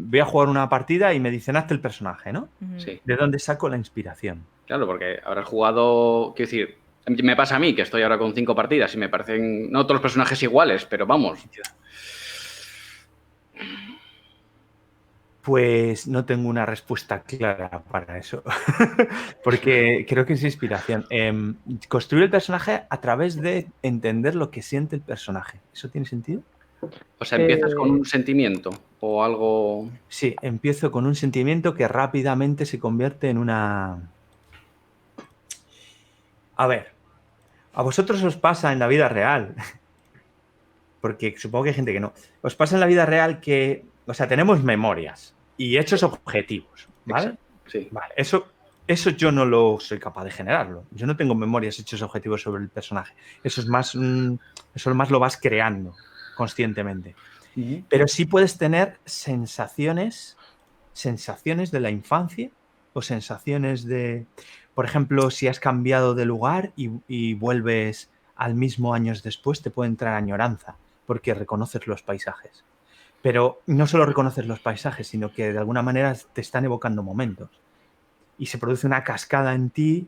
voy a jugar una partida y me dicen, hazte el personaje, ¿no? Sí. ¿De dónde saco la inspiración? Claro, porque habrás jugado, quiero decir, me pasa a mí, que estoy ahora con 5 partidas y me parecen, no todos los personajes iguales, pero vamos. Pues no tengo una respuesta clara para eso, porque creo que es inspiración. Construir el personaje a través de entender lo que siente el personaje. ¿Eso tiene sentido? O sea, empiezas con un sentimiento o algo... Sí, empiezo con un sentimiento que rápidamente se convierte en una... A ver, a vosotros os pasa en la vida real, porque supongo que hay gente que no. Os pasa en la vida real que, o sea, tenemos memorias y hechos objetivos, ¿vale? Exacto, sí. Vale, eso yo no lo soy capaz de generarlo. Yo no tengo memorias, hechos objetivos sobre el personaje. Eso es más, eso más lo vas creando conscientemente. Pero sí puedes tener sensaciones de la infancia o sensaciones de, por ejemplo, si has cambiado de lugar y vuelves al mismo años después, te puede entrar añoranza porque reconoces los paisajes. Pero no solo reconoces los paisajes, sino que de alguna manera te están evocando momentos. Y se produce una cascada en ti,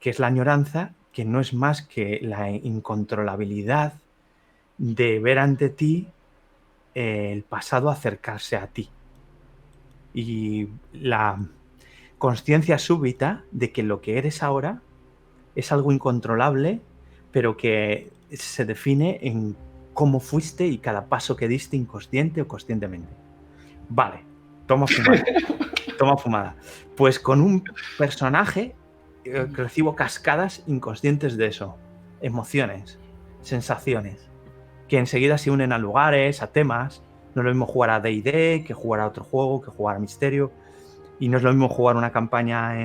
que es la añoranza, que no es más que la incontrolabilidad de ver ante ti el pasado acercarse a ti. Y la consciencia súbita de que lo que eres ahora es algo incontrolable, pero que se define en cómo fuiste y cada paso que diste inconsciente o conscientemente. Vale, toma fumada. Toma fumada. Pues con un personaje recibo cascadas inconscientes de eso. Emociones, sensaciones, que enseguida se unen a lugares, a temas. No es lo mismo jugar a D&D que jugar a otro juego, que jugar a Misterio. Y no es lo mismo jugar una campaña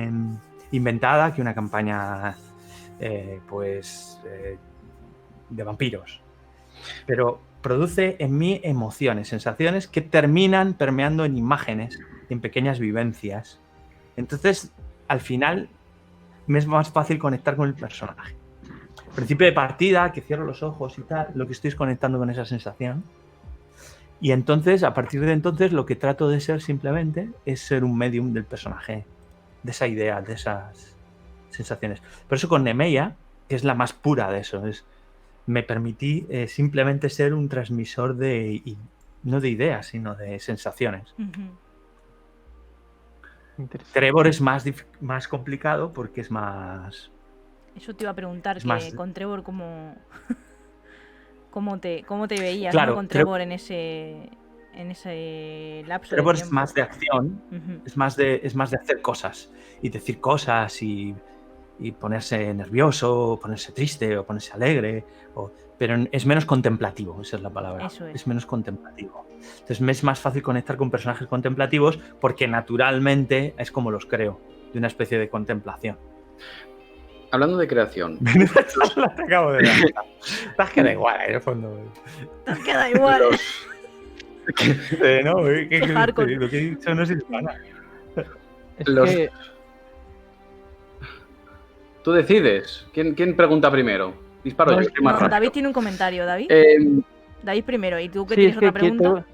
inventada que una campaña de vampiros. Pero produce en mí emociones, sensaciones que terminan permeando en imágenes, en pequeñas vivencias. Entonces, al final, me es más fácil conectar con el personaje. Al principio de partida, que cierro los ojos y tal, lo que estoy es conectando con esa sensación. Y entonces, a partir de entonces, lo que trato de ser simplemente es ser un medium del personaje, de esa idea, de esas sensaciones. Por eso con Nemeia, que es la más pura de eso, me permití simplemente ser un transmisor no de ideas, sino de sensaciones. Trevor es más complicado porque es más... Eso te iba a preguntar, con Trevor cómo te veías, claro, ¿no? Con Trevor en ese lapso Trevor de tiempo. es más de acción, es más de hacer cosas y decir cosas y ponerse nervioso, o ponerse triste o ponerse alegre, pero es menos contemplativo, esa es la palabra. Eso es menos contemplativo. Entonces me es más fácil conectar con personajes contemplativos porque naturalmente es como los creo, de una especie de contemplación. Hablando de creación. Te acabo de dar. Te has quedado igual, en el fondo. Te has quedado igual. No, lo que he dicho no es hispana. Tú decides. ¿Quién pregunta primero? Disparo yo, más rápido. David tiene un comentario, David. David primero, ¿y tú qué tienes otra pregunta?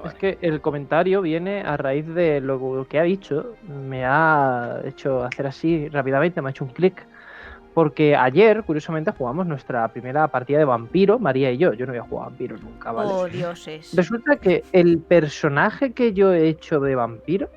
Es que el comentario viene a raíz de lo que ha dicho. Me ha hecho hacer así rápidamente, me ha hecho un clic. Porque ayer, curiosamente, jugamos nuestra primera partida de vampiro, María y yo. Yo no había jugado a vampiro nunca, ¿vale? Oh, dioses. Resulta que el personaje que yo he hecho de vampiro,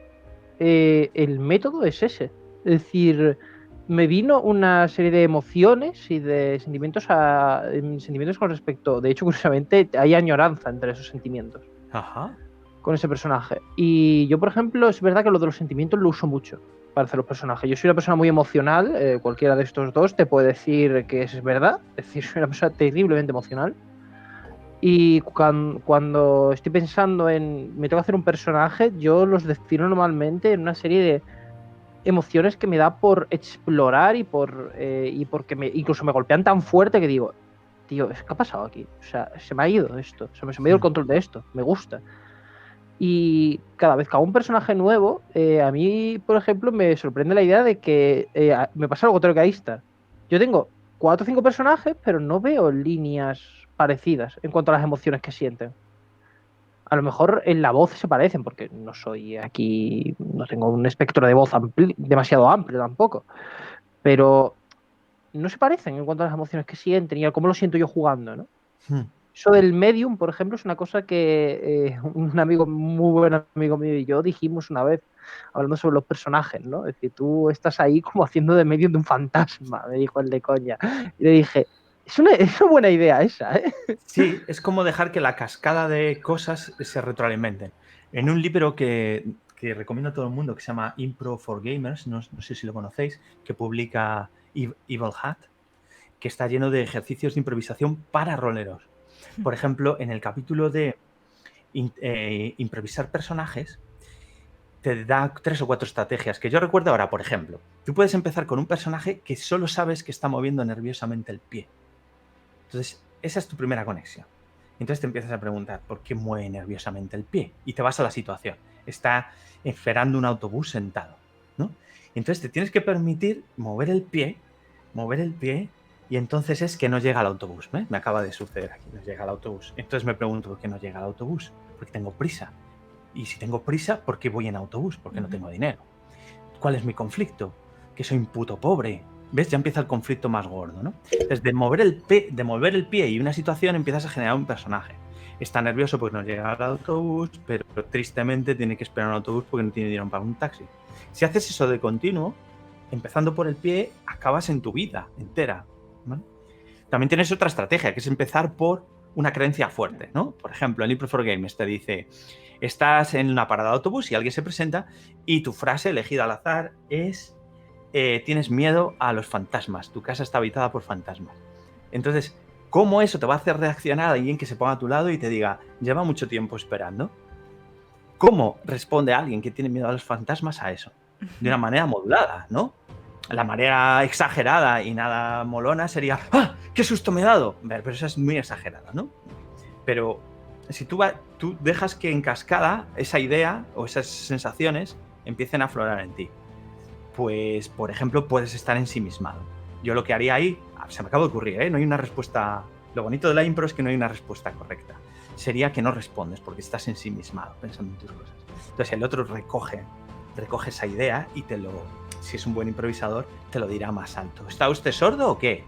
el método es ese. Es decir, me vino una serie de emociones y de sentimientos con respecto. De hecho, curiosamente, hay añoranza entre esos sentimientos. Ajá. Con ese personaje. Y yo, por ejemplo, es verdad que lo de los sentimientos lo uso mucho para hacer los personajes. Yo soy una persona muy emocional, cualquiera de estos dos te puede decir que es verdad, es decir, soy una persona terriblemente emocional. Y cuando estoy pensando en me tengo que hacer un personaje, yo los defino normalmente en una serie de emociones que me da por explorar y porque incluso me golpean tan fuerte que digo, tío, ¿qué ha pasado aquí? O sea, se me ha ido esto, se me ha ido el control de esto, me gusta. Y cada vez que hago un personaje nuevo, a mí, por ejemplo, me sorprende la idea de que me pasa algo trocaísta. Yo tengo 4 o 5 personajes, pero no veo líneas parecidas en cuanto a las emociones que sienten. A lo mejor en la voz se parecen, porque no soy aquí, no tengo un espectro de voz demasiado amplio tampoco, pero no se parecen en cuanto a las emociones que sienten y a cómo lo siento yo jugando, ¿no? Eso del medium, por ejemplo, es una cosa que un amigo, muy buen amigo mío y yo dijimos una vez, hablando sobre los personajes, ¿no? Es decir, tú estás ahí como haciendo de medium de un fantasma, me dijo el de coña. Y le dije, es una buena idea esa, ¿eh? Sí, es como dejar que la cascada de cosas se retroalimenten. En un libro que recomiendo a todo el mundo, que se llama Impro for Gamers, no sé si lo conocéis, que publica Evil Hat, que está lleno de ejercicios de improvisación para roleros. Por ejemplo, en el capítulo de improvisar personajes, te da 3 o 4 estrategias que yo recuerdo ahora. Por ejemplo, tú puedes empezar con un personaje que solo sabes que está moviendo nerviosamente el pie. Entonces, esa es tu primera conexión. Entonces te empiezas a preguntar, ¿por qué mueve nerviosamente el pie? Y te vas a la situación. Está esperando un autobús sentado, ¿no? Entonces te tienes que permitir mover el pie, y entonces es que no llega el autobús. ¿eh? Me acaba de suceder aquí, no llega el autobús. Entonces me pregunto, ¿por qué no llega el autobús? Porque tengo prisa. Y si tengo prisa, ¿por qué voy en autobús? Porque no tengo dinero. ¿Cuál es mi conflicto? Que soy un puto pobre. ¿Ves? Ya empieza el conflicto más gordo, ¿no? Entonces, de mover el pie y una situación empiezas a generar un personaje. Está nervioso porque no llega al autobús, pero tristemente tiene que esperar un autobús porque no tiene dinero para un taxi. Si haces eso de continuo, empezando por el pie, acabas en tu vida entera, ¿vale? También tienes otra estrategia, que es empezar por una creencia fuerte, ¿no? Por ejemplo, en Impro for Games te dice, estás en una parada de autobús y alguien se presenta y tu frase elegida al azar es tienes miedo a los fantasmas, tu casa está habitada por fantasmas. Entonces, ¿cómo eso te va a hacer reaccionar a alguien que se ponga a tu lado y te diga, lleva mucho tiempo esperando? ¿Cómo responde alguien que tiene miedo a los fantasmas a eso? De una manera modulada, ¿no? La manera exagerada y nada molona sería, ¡ah! ¡Qué susto me he dado! Pero eso es muy exagerada, ¿no? Pero si tú dejas que en cascada esa idea o esas sensaciones empiecen a aflorar en ti, pues, por ejemplo, puedes estar ensimismado. Yo lo que haría ahí, se me acaba de ocurrir, ¿eh? No hay una respuesta. Lo bonito de la impro es que no hay una respuesta correcta. Sería que no respondes porque estás ensimismado pensando en tus cosas. Entonces el otro recoge esa idea y si es un buen improvisador, te lo dirá más alto. ¿Está usted sordo o qué?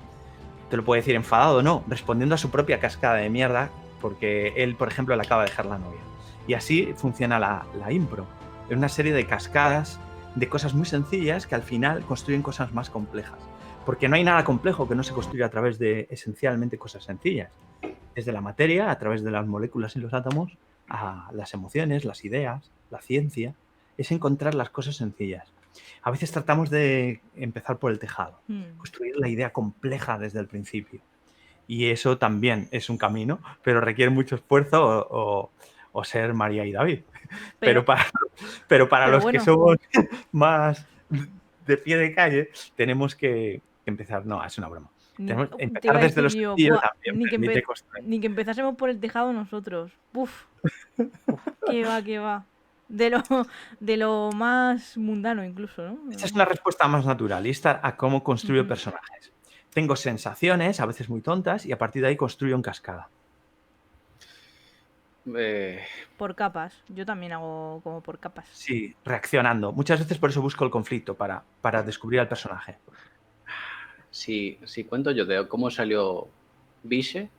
Te lo puede decir enfadado o no, respondiendo a su propia cascada de mierda porque él, por ejemplo, le acaba de dejar la novia. Y así funciona la impro. Es una serie de cascadas de cosas muy sencillas que al final construyen cosas más complejas. Porque no hay nada complejo que no se construya a través de esencialmente cosas sencillas. Desde la materia, a través de las moléculas y los átomos, a las emociones, las ideas, la ciencia, es encontrar las cosas sencillas. A veces tratamos de empezar por el tejado, construir la idea compleja desde el principio. Y eso también es un camino, pero requiere mucho esfuerzo o ser María y David. Pero para los que somos más de pie de calle, tenemos que empezar. No, es una broma. Tenemos que empezar desde los sencillos también. Ni que empezásemos por el tejado nosotros. Uf. Qué va. De lo más mundano incluso, ¿no? Esta es una respuesta más naturalista a cómo construyo personajes. Tengo sensaciones, a veces muy tontas, y a partir de ahí construyo en cascada. Por capas. Yo también hago como por capas. Sí, reaccionando. Muchas veces por eso busco el conflicto, para descubrir al personaje. Si cuento yo de cómo salió Biche.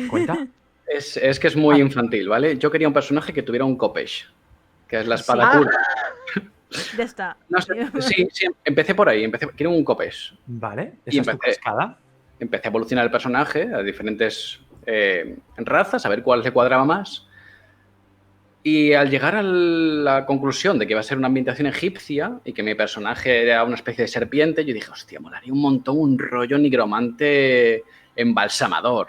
¿Cuenta? Es que es muy infantil, ¿vale? Yo quería un personaje que tuviera un Kopesh, que es la espada cura. Ya está. No sé, sí, empecé por ahí. Quiero un Kopesh. Vale, esa es tu cascada. Empecé a evolucionar el personaje a diferentes razas, a ver cuál le cuadraba más. Y al llegar a la conclusión de que iba a ser una ambientación egipcia y que mi personaje era una especie de serpiente, yo dije, hostia, molaría un montón un rollo nigromante embalsamador.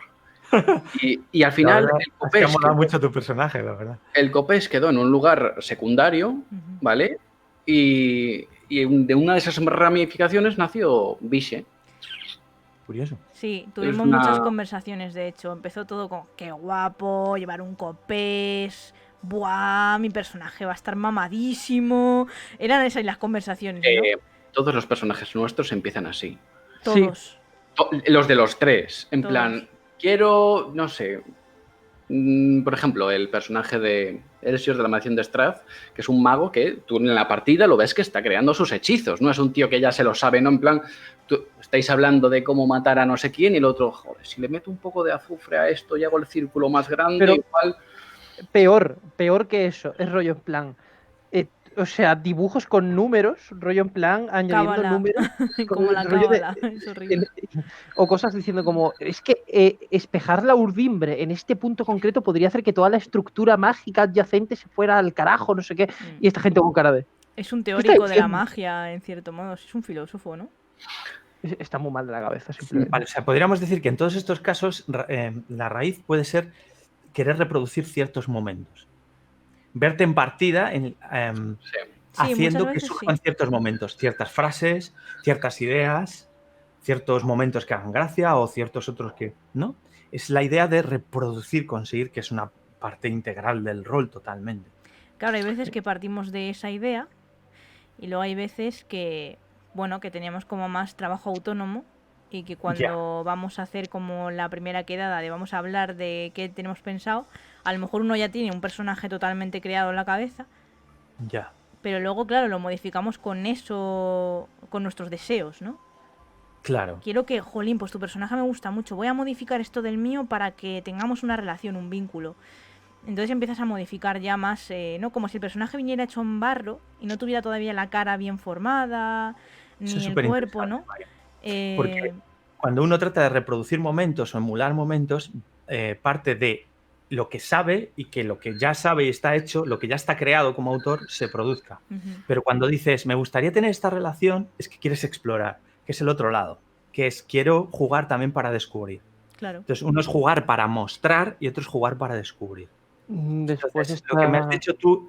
Y al final el Kopesh... Es que mola mucho tu personaje, la verdad. El Kopesh quedó en un lugar secundario, ¿vale? Y de una de esas ramificaciones nació Biche. Curioso. Sí, tuvimos muchas conversaciones, de hecho. Empezó todo con, qué guapo, llevar un Kopesh... Buah, mi personaje va a estar mamadísimo. Eran esas las conversaciones, ¿no? Todos los personajes nuestros empiezan así. Todos. Sí. Los de los tres. En plan, quiero, no sé, por ejemplo, el personaje de Elsior de la Maldición de Strath, que es un mago que tú en la partida lo ves que está creando sus hechizos, no es un tío que ya se lo sabe, ¿no? En plan, tú estáis hablando de cómo matar a no sé quién y el otro, joder, si le meto un poco de azufre a esto y hago el círculo más grande, pero igual... Peor que eso, es rollo en plan... o sea, dibujos con números, rollo en plan, añadiendo Cábala. números. Como la cábala, es horrible. O cosas diciendo como, es que espejar la urdimbre en este punto concreto podría hacer que toda la estructura mágica adyacente se fuera al carajo, no sé qué. Y esta gente con cara de... Es un teórico de la magia, en cierto modo. Es un filósofo, ¿no? Está muy mal de la cabeza, simplemente. Vale, o sea, podríamos decir que en todos estos casos la raíz puede ser querer reproducir ciertos momentos. Verte en partida haciendo que surjan ciertos momentos, ciertas frases, ciertas ideas, ciertos momentos que hagan gracia o ciertos otros que no. Es la idea de reproducir, conseguir que es una parte integral del rol totalmente. Claro, hay veces que partimos de esa idea y luego hay veces que, bueno, que teníamos como más trabajo autónomo y que cuando vamos a hacer como la primera quedada de vamos a hablar de qué tenemos pensado, a lo mejor uno ya tiene un personaje totalmente creado en la cabeza. Ya. Pero luego, claro, lo modificamos con eso, con nuestros deseos, ¿no? Claro. Quiero que, jolín, pues tu personaje me gusta mucho, voy a modificar esto del mío para que tengamos una relación, un vínculo. Entonces empiezas a modificar ya más, ¿no? Como si el personaje viniera hecho en barro y no tuviera todavía la cara bien formada, ni el cuerpo, ¿no? Porque cuando uno trata de reproducir momentos o emular momentos, parte de lo que sabe y que lo que ya sabe y está hecho, lo que ya está creado como autor, se produzca. Pero cuando dices, me gustaría tener esta relación, es que quieres explorar, que es el otro lado, que es quiero jugar también para descubrir. Claro. Entonces, uno es jugar para mostrar y otro es jugar para descubrir. Después Entonces, lo que me has dicho tú...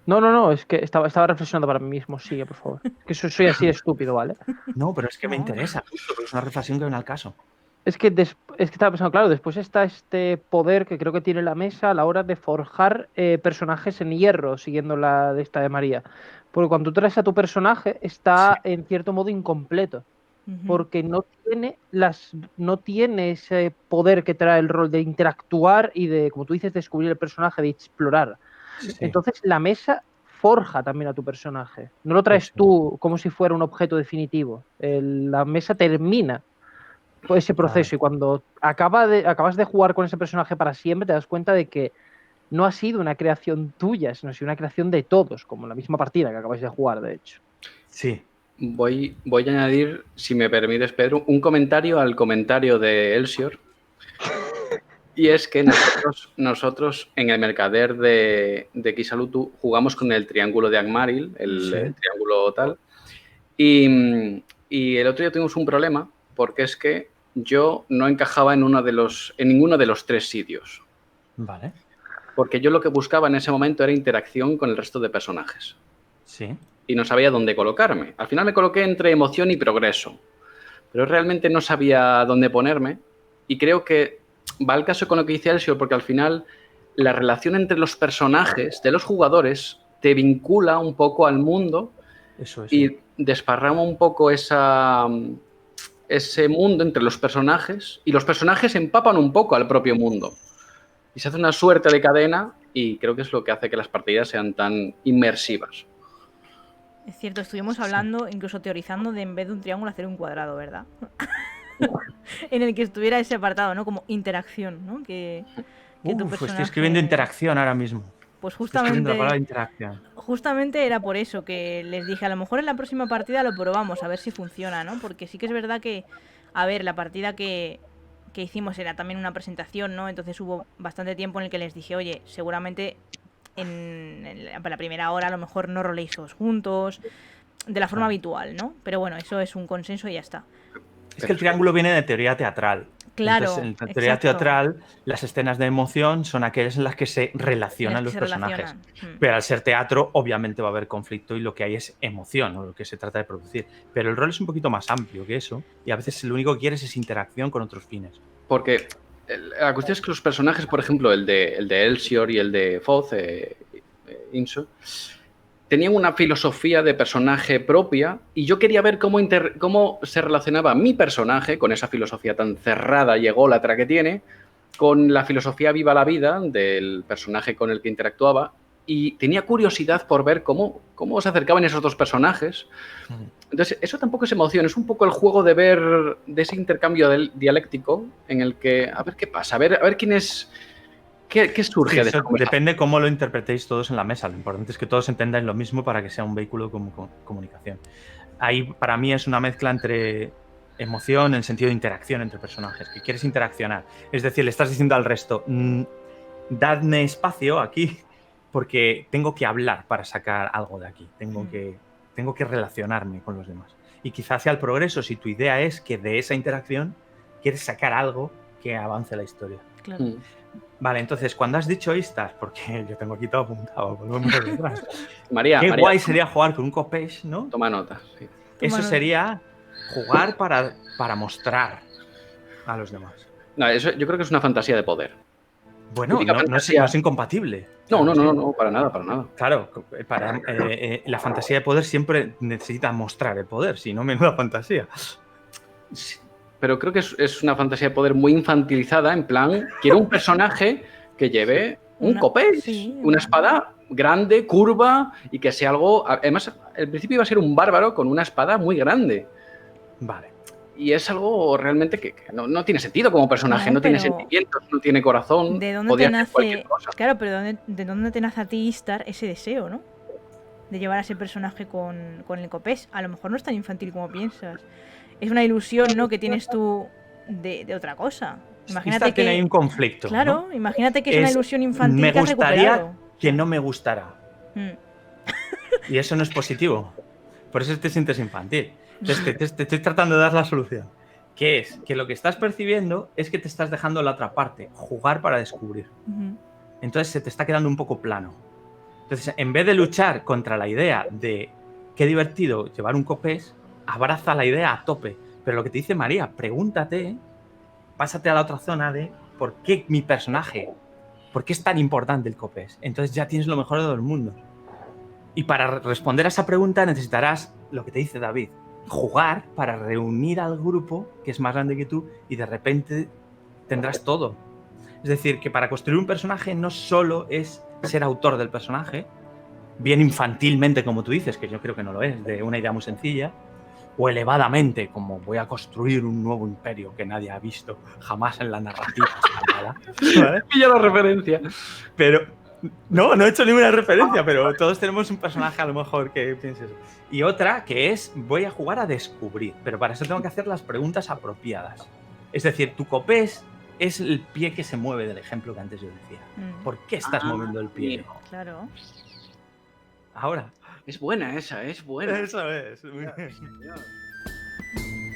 No, es que estaba reflexionando para mí mismo. Sigue, por favor. Que soy así de estúpido, ¿vale? No, pero es que me interesa, justo, porque es una reflexión que viene al caso. Es que estaba pensando, claro, después está este poder que creo que tiene la mesa a la hora de forjar personajes en hierro, siguiendo la de esta de María. Porque cuando tú traes a tu personaje, está en cierto modo incompleto. Porque no tiene ese poder que trae el rol de interactuar y de, como tú dices, descubrir el personaje, de explorar. Entonces la mesa forja también a tu personaje. No lo traes tú como si fuera un objeto definitivo. La mesa termina ese proceso y cuando acabas de jugar con ese personaje para siempre, te das cuenta de que no ha sido una creación tuya, sino ha sido una creación de todos, como la misma partida que acabáis de jugar, de hecho. Sí. Voy a añadir, si me permites, Pedro, un comentario al comentario de Elsior. Y es que nosotros en el mercader de Kisalutu jugamos con el triángulo de Angmaril, el triángulo tal. Y el otro día tuvimos un problema porque es que yo no encajaba en ninguno de los tres sitios. Vale. Porque yo lo que buscaba en ese momento era interacción con el resto de personajes. Sí. Y no sabía dónde colocarme. Al final me coloqué entre emoción y progreso. Pero realmente no sabía dónde ponerme. Y creo que va al caso con lo que dice Elsior, porque al final la relación entre los personajes de los jugadores te vincula un poco al mundo. Eso es. Y desparrama un poco ese mundo entre los personajes. Y los personajes empapan un poco al propio mundo. Y se hace una suerte de cadena y creo que es lo que hace que las partidas sean tan inmersivas. Es cierto, estuvimos hablando, incluso teorizando, de en vez de un triángulo hacer un cuadrado, ¿verdad? En el que estuviera ese apartado, ¿no? Como interacción, ¿no? Que tu personaje... Estoy escribiendo interacción ahora mismo. Pues justamente, la palabra interacción. Justamente era por eso que les dije, a lo mejor en la próxima partida lo probamos, a ver si funciona, ¿no? Porque sí que es verdad que, a ver, la partida que hicimos era también una presentación, ¿no? Entonces hubo bastante tiempo en el que les dije, oye, seguramente en la primera hora a lo mejor no roléis todos juntos, de la forma habitual, ¿no? Pero bueno, eso es un consenso y ya está. Es que el triángulo viene de teoría teatral. Claro. Entonces, en la teoría teatral, las escenas de emoción son aquellas en las que se relacionan los personajes. Pero al ser teatro, obviamente va a haber conflicto y lo que hay es emoción, o lo que se trata de producir. Pero el rol es un poquito más amplio que eso y a veces lo único que quieres es interacción con otros fines. Porque la cuestión es que los personajes, por ejemplo, el de Elsior y el de Foz, Inso, tenían una filosofía de personaje propia y yo quería ver cómo se relacionaba mi personaje con esa filosofía tan cerrada y ególatra que tiene con la filosofía viva la vida del personaje con el que interactuaba y tenía curiosidad por ver cómo se acercaban esos dos personajes. Entonces, eso tampoco es emoción, es un poco el juego de ver, de ese intercambio dialéctico en el que, a ver qué pasa, a ver quién es, qué surge de esa conversación. Depende cómo lo interpretéis todos en la mesa. Lo importante es que todos entendáis lo mismo para que sea un vehículo de comunicación. Ahí, para mí, es una mezcla entre emoción en el sentido de interacción entre personajes, que quieres interaccionar. Es decir, le estás diciendo al resto, dadme espacio aquí, porque tengo que hablar para sacar algo de aquí. Tengo que relacionarme con los demás. Y quizás sea el progreso si tu idea es que de esa interacción quieres sacar algo que avance la historia. Claro. Vale, entonces, cuando has dicho Istar, porque yo tengo aquí todo apuntado, volvemos por detrás. María, Guay sería jugar con un Kopech, ¿no? Toma nota. Sí. Eso sería jugar para mostrar a los demás. No, eso yo creo que es una fantasía de poder. Bueno, no es incompatible. No, para nada. Claro, la fantasía de poder siempre necesita mostrar el poder, si no, menuda fantasía. Pero creo que es una fantasía de poder muy infantilizada, en plan, quiero un personaje que lleve un Kopech, una espada grande, curva, y que sea algo... Además, al principio iba a ser un bárbaro con una espada muy grande. Vale. Y es algo realmente que no tiene sentido como personaje, no tiene sentimientos, no tiene corazón. ¿De dónde te nace? Claro, pero ¿de dónde te nace a ti, Istar, ese deseo, ¿no? De llevar a ese personaje con el Kopech. A lo mejor no es tan infantil como piensas. Es una ilusión, ¿no? Que tienes tú de otra cosa. Imagínate que Claro, ¿no? Imagínate que es una ilusión infantil. Me gustaría que no me gustara. Y eso no es positivo. Por eso te sientes infantil. Entonces, te estoy tratando de dar la solución. Que es que lo que estás percibiendo es que te estás dejando la otra parte, jugar para descubrir. Entonces se te está quedando un poco plano. Entonces, en vez de luchar contra la idea de qué divertido llevar un Kopech, abraza la idea a tope. Pero lo que te dice María, pregúntate, pásate a la otra zona de por qué mi personaje, por qué es tan importante el Kopech. Entonces ya tienes lo mejor de todo el mundo. Y para responder a esa pregunta necesitarás lo que te dice David, jugar para reunir al grupo que es más grande que tú y de repente tendrás todo. Es decir, que para construir un personaje no solo es ser autor del personaje, bien infantilmente como tú dices, que yo creo que no lo es, de una idea muy sencilla, o elevadamente, como voy a construir un nuevo imperio que nadie ha visto jamás en la narrativa española. ¿Vale? Pilla la referencia. Pero no he hecho ninguna referencia, pero todos tenemos un personaje a lo mejor que piense eso. Y otra que es, voy a jugar a descubrir, pero para eso tengo que hacer las preguntas apropiadas. Es decir, tu Kopech es el pie que se mueve del ejemplo que antes yo decía. ¿Por qué estás moviendo el pie? Claro. Ahora. Es buena esa, es buena. Eso es. Muy bien.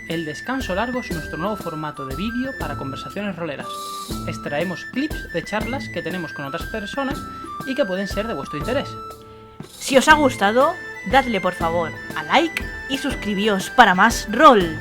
El descanso largo es nuestro nuevo formato de vídeo para conversaciones roleras. Extraemos clips de charlas que tenemos con otras personas y que pueden ser de vuestro interés. Si os ha gustado, dadle por favor a like y suscribíos para más rol.